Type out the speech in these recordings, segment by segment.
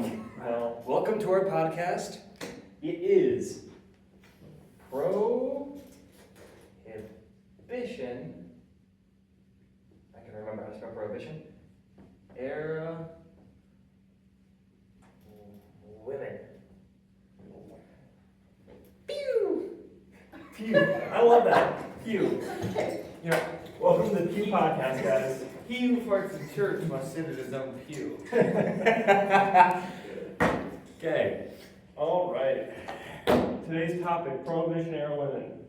Well, welcome to our podcast. It is prohibition. I can remember how to spell prohibition. Era women. Pew! Pew. I love that. Pew. Welcome to the Pew Podcast, guys. He who farts in church must sit in his own pew. Okay. All right. Today's topic, Prohibition era women.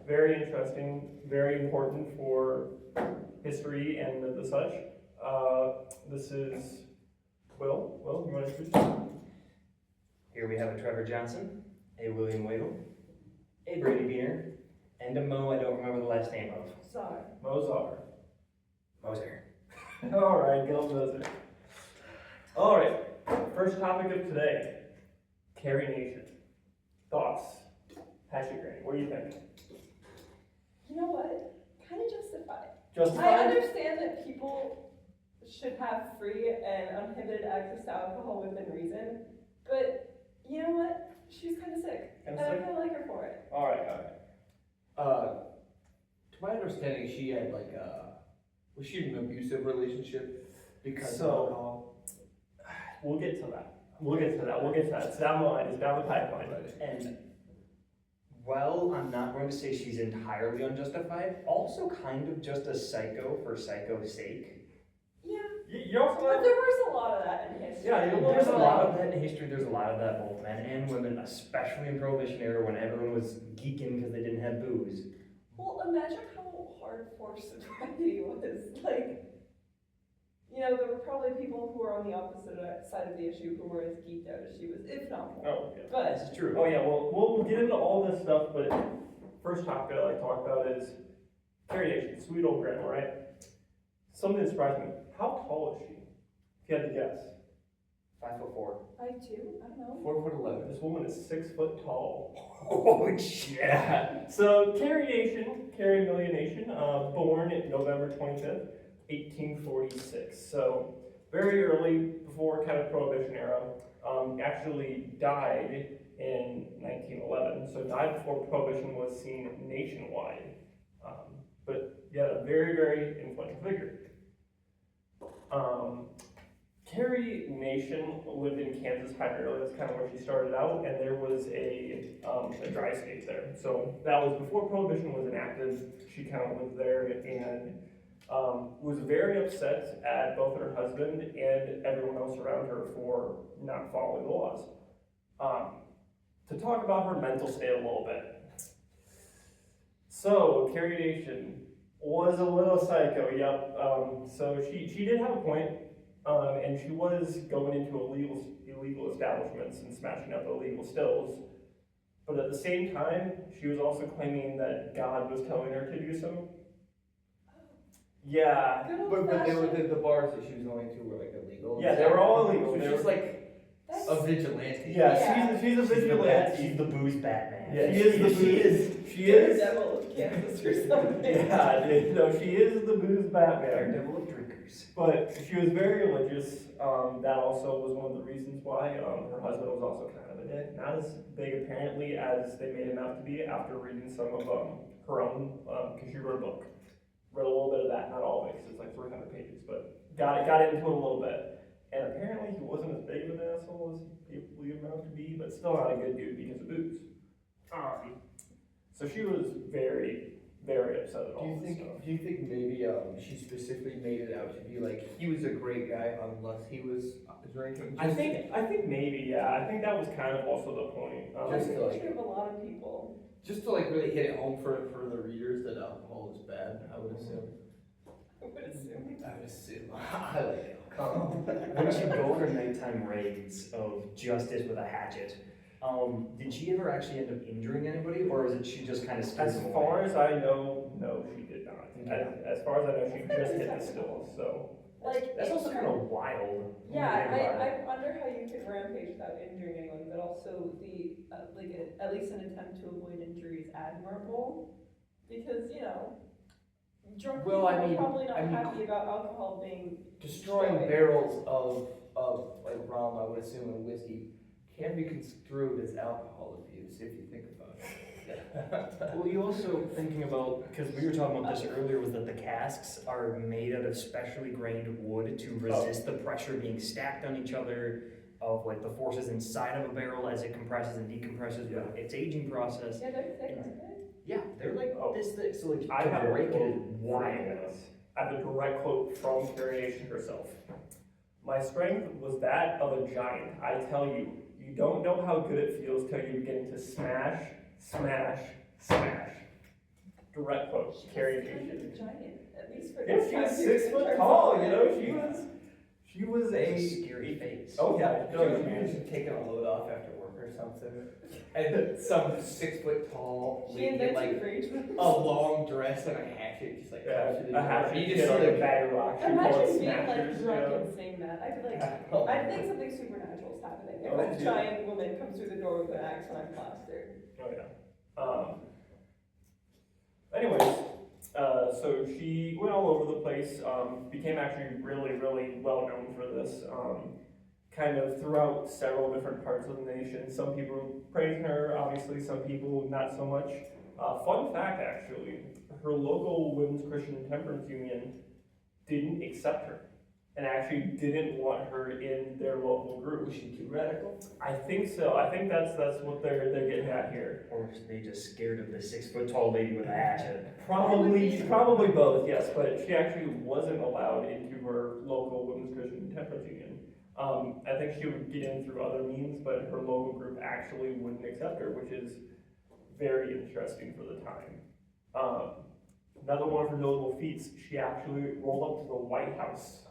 Very interesting, very important for history and the such. This is Will. Will, you want to introduce? Here we have a Trevor Johnson, a William Wadle, a Brady Beaner, and a Mo I don't remember the last name of. Mozart. Moser. All right, Gil Moser. All right. First topic of today, Carrie Nation. Thoughts? Hatchet Granny, what do you think? You know what? Kind of justified. Justified? I understand that people should have free and uninhibited access to alcohol within reason, but you know what? She's kind of sick, and I kind of like her for it. All right. To my understanding, she had was she in an abusive relationship because So- of alcohol? We'll get to that. It's down the line. It's down the pipeline. And while I'm not going to say she's entirely unjustified, also kind of just a psycho for psycho's sake. Yeah, You're also but there was a lot of that in history. Yeah, There's a lot of that in history, there's a lot of that both men and women, especially in Prohibition era when everyone was geeking because they didn't have booze. Well, imagine how hardcore sobriety was. Like, you know, there were probably people who were on the opposite side of the issue who were as geeked out as she was, if not more. Oh, yeah. But This is true. Oh, yeah, well, we'll get into all this stuff, but first topic I'd like to talk about is Carrie Nation, sweet old grandma, right? Something that surprised me. How tall is she? If you had to guess. 5'4". 5'2", I don't know. 4'11". This woman is 6 foot tall. Holy shit. Yeah. So Carrie Nation, Carrie Amelia Nation, born November 25th, 1846. So very early, before kind of Prohibition era. Actually died in 1911. So died before Prohibition was seen nationwide. But yeah, a very, very influential figure. Carrie Nation lived in Kansas primarily. That's kind of where she started out, and there was a dry state there. So that was before Prohibition was enacted. She kind of lived there and was very upset at both her husband and everyone else around her for not following the laws. To talk about her mental state a little bit. So Carrie Nation was a little psycho, yep. So she did have a point. And she was going into illegal establishments and smashing up illegal stills. But at the same time, she was also claiming that God was telling her to do so. Yeah. Good But they were old-fashioned. the bars that she was going to were like illegal. Yeah, they were all illegal. So They she's were- like That's- a vigilante. Yeah, she's a vigilante. She's the booze Batman. Yeah, she is. Daredevil of Kansas or something. Yeah, dude, no, she is the booze Batman. Daredevil of drinkers. But she was very religious. That also was one of the reasons why her husband was also kind of a dick. Not as big apparently as they made him out to be after reading some of her own, because she wrote a book. Read a little bit of that, not all of it, because it's like 300 pages, but got into it a little bit. And apparently he wasn't as big of an asshole as people believe him out to be, but still not a good dude because of booze. So she was very, very upset at all this stuff. Do you think maybe she specifically made it out to be like he was a great guy unless he was drinking? I think maybe, yeah. I think that was kind of also the point. That's Just the like- issue of a lot of people. Just to like really hit it home for the readers that alcohol is bad, I would assume. I would assume. I would assume. I like alcohol. When she go on her nighttime raids of justice with a hatchet, did she ever actually end up injuring anybody, or was it she just kind of scared As them far away? as I know, no, she did not. Okay. As far as I know, she just hit the stills, so. Like, That's also kind of wild. yeah, I wonder how you could rampage without injuring anyone, but also the, at least an attempt to avoid injury is admirable, because, you know, drunk Well, people I are mean- probably not I mean- happy about alcohol being Destroying destroyed. barrels of of like rum, I would assume, and whiskey can be construed as alcohol abuse if you think about it. Well, you also thinking about, because we were talking about this earlier, was that the casks are made out of specially grained wood to resist the pressure being stacked on each other of like the forces inside of a barrel as it compresses and decompresses with its aging process. Yeah, they're thick, aren't they? Yeah, they're like this thick, so like I have to a break it quote is from wild. this. I have a direct quote from Carrie Nation herself. My strength was that of a giant. I tell you, you don't know how good it feels till you begin to smash, smash, smash. Direct quote, Carrie She's kind Nation. of a giant, at least for Yeah, this she was time 6 period in foot terms tall, of you know, size. she was a, Scary face. oh yeah, Can no, you she was, imagine taking a load off after work or something? And some 6 foot tall She lady in invented like rage. a long dress and a hatchet just like yeah, comes through the a door. hatchet, You she just had see like a the bag of rocks, she called Imagine it being like smashers, you drunk know? and saying that. I'd be like, Oh, I think something supernatural is happening. If Oh, a yeah. giant woman comes through the door with an axe and I'm plastered. Oh yeah. Anyways, so she went all over the place, became actually really, really well known for this, kind of throughout several different parts of the nation. Some people praised her, obviously, some people not so much. Fun fact, actually, her local Women's Christian Temperance Union didn't accept her and actually didn't want her in their local group. was she too radical? I think so. I think that's what they're getting at here. Or was they just scared of the 6 foot tall lady with a hatchet? Probably both, yes, but she actually wasn't allowed into her local Women's Christian Temperance Union. I think she would get in through other means, but her local group actually wouldn't accept her, which is very interesting for the time. Another one of her notable feats, she actually rolled up to the White House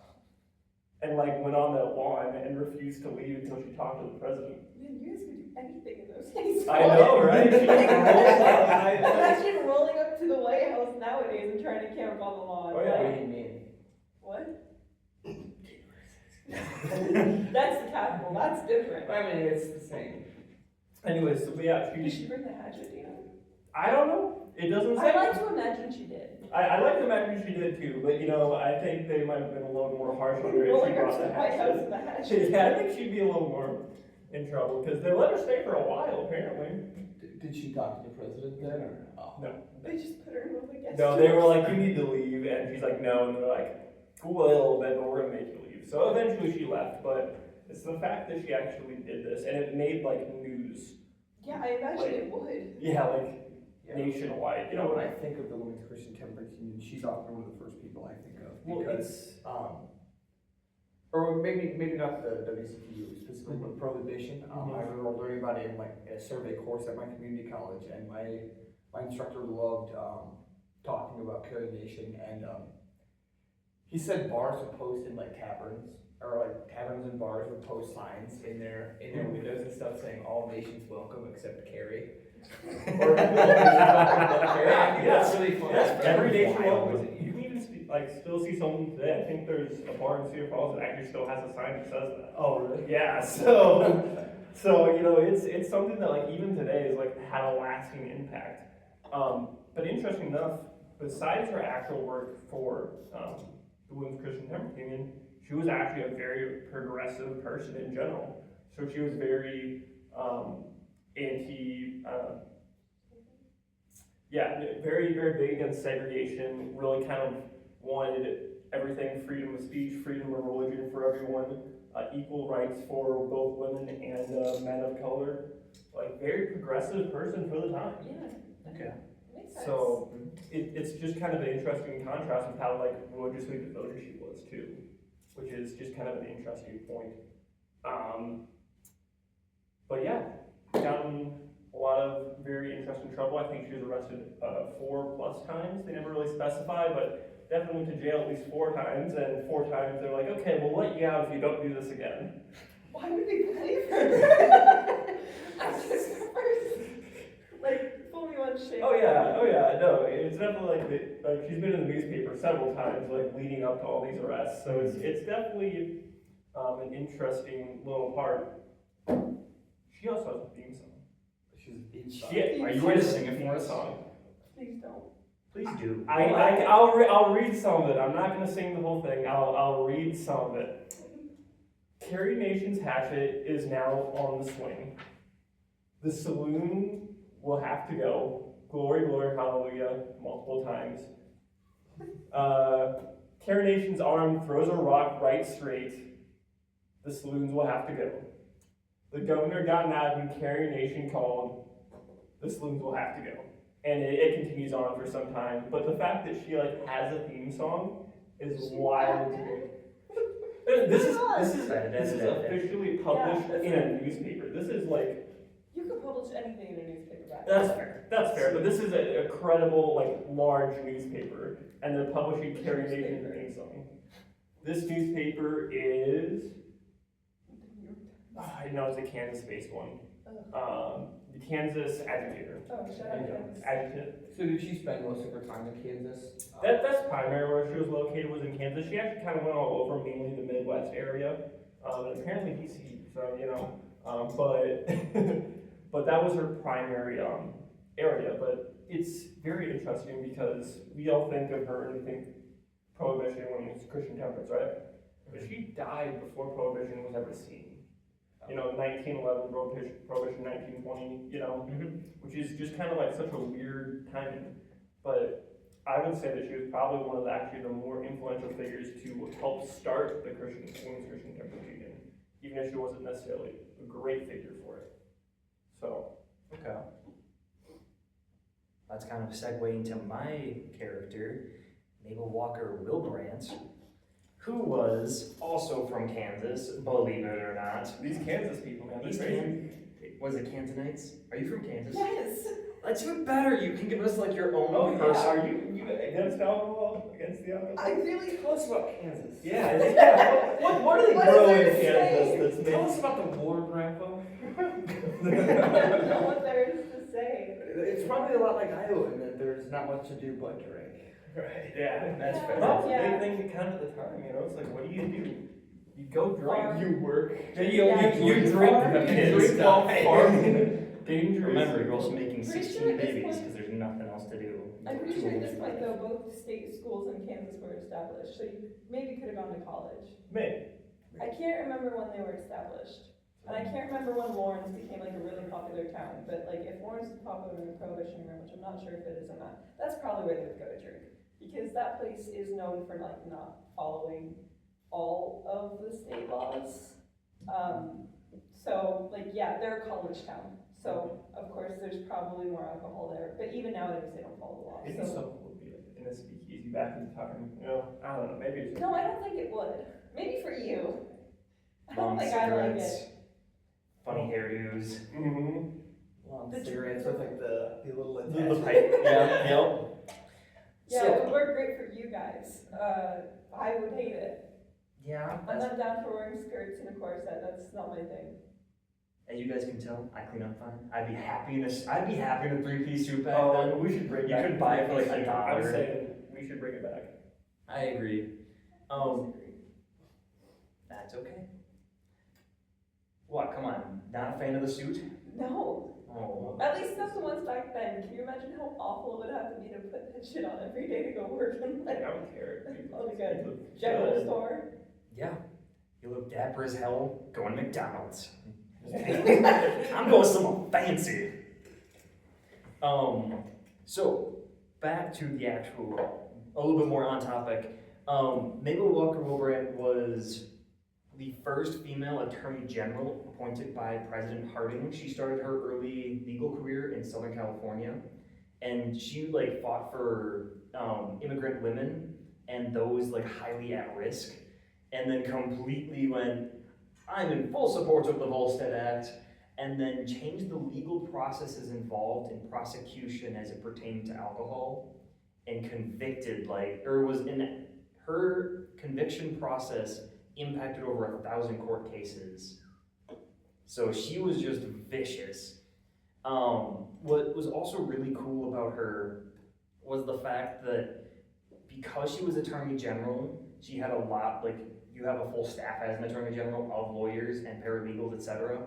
and like went on that lawn and refused to leave until she talked to the president. Man, you guys could do anything in those days. I know, right? She just rolled up. Imagine rolling up to the White House nowadays and trying to camp on the lawn. Oh, yeah. What do you mean? What? That's the Capitol, that's different. I mean, it's the same. Anyways, so yeah, Did she bring the hatchet, you know? I don't know. It doesn't say. I like to imagine she did. I like to imagine she did too, but you know, I think they might have been a little more harsh on her if Rolling she up brought to the the White House hatchet. with a hatchet. Yeah, I think she'd be a little more in trouble because they let her stay for a while apparently. Did she talk to the president then, or? Oh. No. They just put her in with a guest. No, they were like, you need to leave, and she's like, no, and they're like, cool a little bit, but we're gonna make you leave. So eventually she left, but it's the fact that she actually did this, and it made like news. Yeah, I imagine Like- it would. Yeah, like Yeah. nationwide. You know, when I think of the Women's Christian Temperance Union, she's often one of the first people I think of. Well, Because, or maybe not the WCTU specifically, but prohibition. I remember learning about it in like a survey course at my community college, and my instructor loved talking about Carrie Nation, and he said bars would post in like taverns, or like taverns and bars would post signs in their windows and stuff saying all nations welcome except Carrie. Or Yeah, that's really fun. Yes, every nation Wild. welcome. You can even still see someone today. I think there's a bar in Cedar Falls that actually still has a sign that says that. Oh, really? Yeah, so you know, it's something that like even today is like had a lasting impact. But interesting enough, besides her actual work for the Women's Christian Temperance Union, she was actually a very progressive person in general. So she was very very, very big against segregation, really kind of wanted everything, freedom of speech, freedom of religion for everyone, equal rights for both women and men of color. Like, very progressive person for the time. Yeah. Okay. Makes sense. So, it's just kind of an interesting contrast with how, like, religiously devoted she was, too, which is just kind of an interesting point. But yeah, gotten a lot of very interesting trouble. I think she was arrested 4+ times. They never really specified, but definitely went to jail at least 4 times, and 4 times they're like, okay, we'll let you out if you don't do this again. Why would they believe her? I just first, like, fully on shame. Oh yeah, no, it's definitely like she's been in the newspaper several times, like leading up to all these arrests. So it's definitely an interesting little part. She also has a theme song. She's a theme song. Yeah, Are you ready to sing it for theme us? song? Please don't. Please do. I'll read some of it. I'm not gonna sing the whole thing. I'll read some of it. Carrie Nation's hatchet is now on the swing. The saloon will have to go. Glory, glory, hallelujah, multiple times. Carrie Nation's arm throws a rock right straight. The saloons will have to go. The governor got mad when Carrie Nation called. The saloons will have to go. And it continues on for some time. But the fact that she has a theme song is wild to me. This is officially published in a newspaper. This is You could publish anything in a newspaper back that's then. fair. That's fair. But this is a credible, large newspaper, and they're publishing Carrie Nation's theme song. This newspaper is, I know it's a Kansas-based one. The Kansas Agitator. Oh, shut up, Kansas. Adjective. So did she spend most of her time in Kansas? That's primarily where she was located, was in Kansas. She actually kind of went all over, mainly the Midwest area, and apparently DC. So but that was her primary area. But it's very interesting because we all think of her and we think Prohibition when it's Christian temperance, right? But she died before Prohibition was ever seen. 1911 Prohibition, 1920, which is just kind of such a weird timing. But I would say that she was probably one of the more influential figures to help start the Women's Christian Temperance Union, even if she wasn't necessarily a great figure for it. So. Okay. That's kind of a segue into my character, Mabel Walker Wilbrant, who was also from Kansas, believe it or not. These Kansas people, man, they're These crazy. Was it Kansanites? Are you from Kansas? Yes. That's even better. You can give us your own Oh, yeah. person. Are you against alcohol? Against the alcohol? I really tell us about Kansas. Yeah. What do they What grow is in there to say? Kansas that's Tell made? us about the war, Grandpa. I don't know what there is to say. It's probably a lot like Iowa in that there's not much to do but drink. Right. Yeah. That's fair. That was a Yeah. big thing kind of at the time, It's what do? You go drink. Farm. You work. Yeah, You drink. farm. You drink while farming. Dangerous. Remember, you're also making Pretty 16 sure at this babies point- because there's nothing else to do. I'm pretty sure at this point though, both state schools in Kansas were established, so you maybe could have gone to college. Maybe. I can't remember when they were established. And I can't remember when Lawrence became a really popular town, but if Lawrence is popular in the Prohibition era, which I'm not sure if it is or not, that's probably where they would go to drink. Because that place is known for not following all of the state laws. They're a college town. So of course there's probably more alcohol there, but even nowadays they don't follow the law. Maybe some would be in a speakeasy back in time. I don't know. Maybe it's. No, I don't think it would. Maybe for you. I don't Long think I like cigarettes, it. funny hairdos. Mm-hmm. Long The cigarettes with the little The attachment. pipe. Yeah, yep. Yeah, So- it would work great for you guys. I would hate it. Yeah, I'm that's, not down for wearing skirts and a corset. That's not my thing. as you guys can tell, I clean up fine. I'd be happy in a 3-piece suit back Oh, then. we should bring You back. could buy it for, $3 $1. I'm saying we should bring it back. I agree. That's okay. What, come on, not a fan of the suit? No. Oh. At least not the ones back then. Can you imagine how awful it would have to be to put that shit on every day to go work and I don't care. general store? Yeah, you look dapper as hell going to McDonald's. I'm going somewhere fancy. So back to the actual, a little bit more on topic. Mabel Walker Wilbrant was the first female attorney general appointed by President Harding. She started her early legal career in Southern California, and she fought for immigrant women and those highly at risk, and then completely went, I'm in full support of the Volstead Act, and then changed the legal processes involved in prosecution as it pertained to alcohol, and convicted her conviction process impacted over 1,000 court cases. So she was just vicious. What was also really cool about her was the fact that because she was Attorney General, she had a lot, you have a full staff as an Attorney General of lawyers and paralegals, etc.,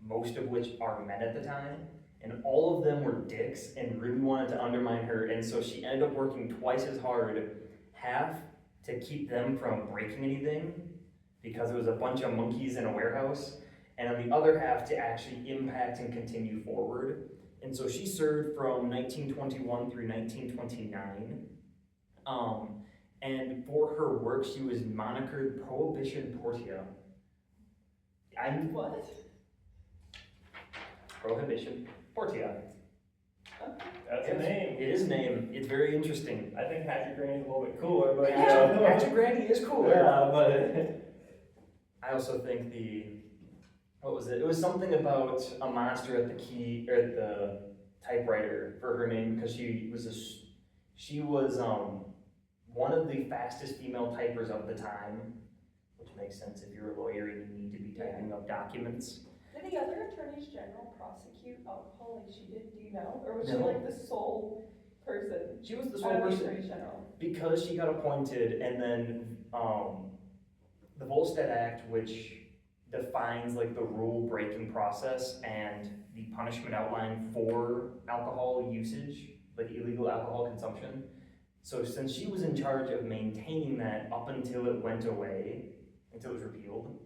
most of which are men at the time, and all of them were dicks and really wanted to undermine her, and so she ended up working twice as hard, half to keep them from breaking anything, because it was a bunch of monkeys in a warehouse, and on the other half to actually impact and continue forward. And so she served from 1921 through 1929. And for her work, she was monikered Prohibition Portia. What? Prohibition Portia. That's a name. It is a name. It's very interesting. I think Hatchet Granny's a little bit cooler, but Hatchet Granny is cooler. Yeah, but I also think what was it? It was something about a monster at the key, or at the typewriter for her name, because she was one of the fastest female typers of the time, which makes sense if you're a lawyer and you need to be typing up documents. Did the other attorneys general prosecute alcohol like she did? Do you know? Or was she No. like the sole person? She was the out sole of the person attorney general. because she got appointed, and then the Volstead Act, which defines like the rule breaking process and the punishment outline for alcohol usage, like illegal alcohol consumption. So since she was in charge of maintaining that up until it went away, until it was repealed,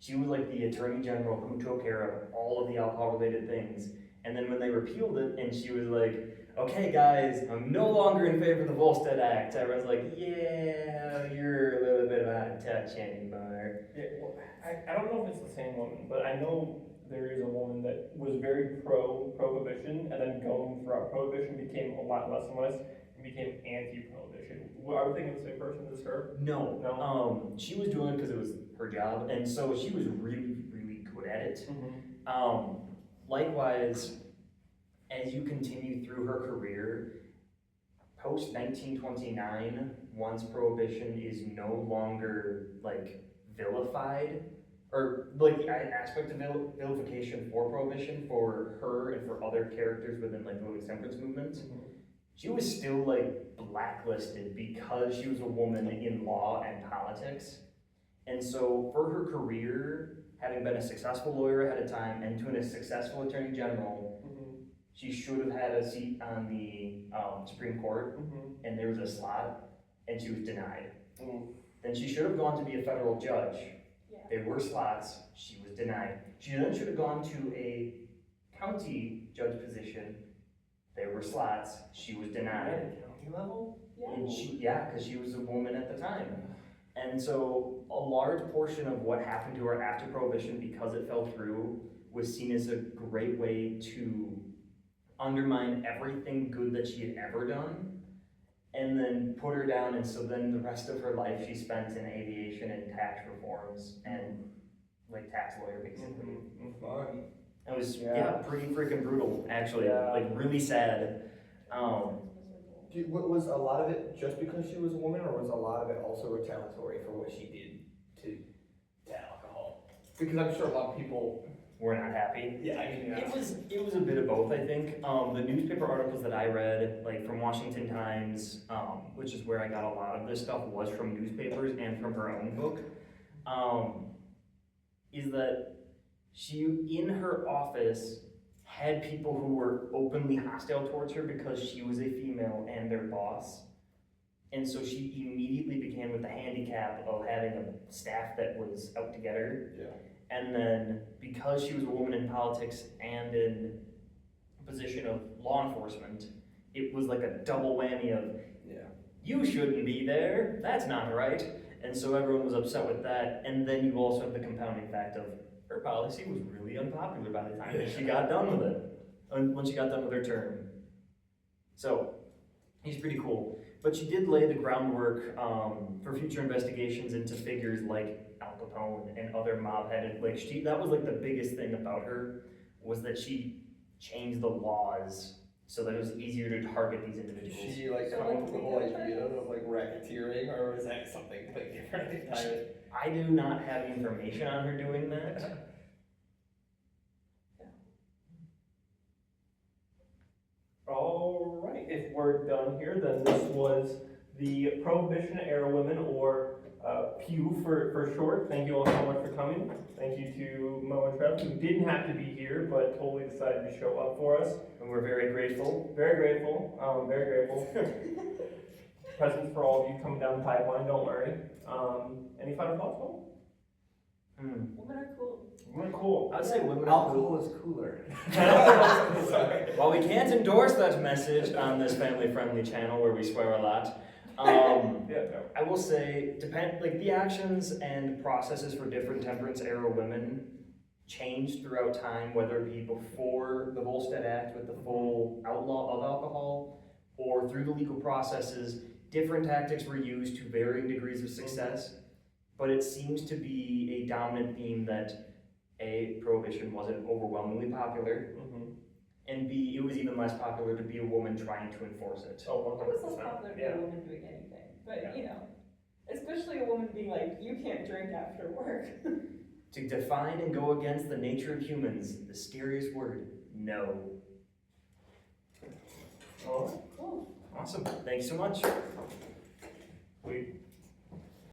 she was like the attorney general who took care of all of the alcohol related things. And then when they repealed it and she was like, okay guys, I'm no longer in favor of the Volstead Act, everyone's like, yeah, you're a little bit out of touch anymore. yeah, well, I don't know if it's the same woman, but I know there is a woman that was very pro-prohibition, and then going throughout prohibition became a lot less and less, and became anti-prohibition. Are we thinking of the same person as her? No, No? she was doing it because it was her job, and so she was really, really good at it. Mm-hmm. Likewise, as you continue through her career, post 1929, once prohibition is no longer like vilified, or like the aspect of vilification for prohibition for her and for other characters within like the Women's temperance movement, she was still like blacklisted because she was a woman in law and politics. And so for her career, having been a successful lawyer ahead of time and to a successful attorney general, she should have had a seat on the Supreme Court, and there was a slot, and she was denied. Then she should have gone to be a federal judge. Yeah. There were slots, she was denied. She then should have gone to a county judge position. There were slots, she was denied. At the county level? Yeah. And because she was a woman at the time. And so a large portion of what happened to her after Prohibition, because it fell through, was seen as a great way to undermine everything good that she had ever done, and then put her down. And so then the rest of her life she spent in aviation and tax reforms and like tax lawyer basically. Fun. It was Yeah. pretty freaking brutal actually, Yeah. like really sad. Was a lot of it just because she was a woman, or was a lot of it also retaliatory for what she did to alcohol? Because I'm sure a lot of people. We're not happy. Yeah, I mean, It was a bit of both, I think. The newspaper articles that I read, like from Washington Times, which is where I got a lot of this stuff, was from newspapers and from her own book, is that she, in her office, had people who were openly hostile towards her because she was a female and their boss. And so she immediately began with the handicap of having a staff that was out to get her. Yeah. And then because she was a woman in politics and in a position of law enforcement, it was like a double whammy of, you shouldn't be there, that's not right. And so everyone was upset with that. And then you also have the compounding fact of her policy was really unpopular by the time that she got done with it, when she got done with her term. So, he's pretty cool. But she did lay the groundwork for future investigations into figures like Al Capone and other mob-headed, like that was like the biggest thing about her, was that she changed the laws so that it was easier to target these individuals. Did she like come up with the whole idea of like racketeering, or was that something like different entirely? I do not have information on her doing that. All right, if we're done here, then this was the Prohibition era women, or PEW for short. Thank you all so much for coming. Thank you to Mo and Trev, who didn't have to be here, but totally decided to show up for us. And we're very grateful. Very grateful, very grateful. Presents for all of you coming down the pipeline, don't worry. Any final thoughts, Mo? Women are cool. We're cool. I would say women are cool. Alcohol is cooler. Sorry. While we can't endorse that message on this family-friendly channel where we swear a lot, Yeah, no. I will say, like the actions and processes for different temperance era women changed throughout time, whether it be before the Volstead Act with the full outlaw of alcohol, or through the legal processes. Different tactics were used to varying degrees of success, but it seems to be a dominant theme that A, prohibition wasn't overwhelmingly popular, and B, it was even less popular to be a woman trying to enforce it. Oh, It was less 100%. popular to be Yeah. a woman doing anything, but Yeah. you know, especially a woman being like, you can't drink after work. To define and go against the nature of humans, the scariest word, no. Oh, Cool. Awesome, thanks so much. we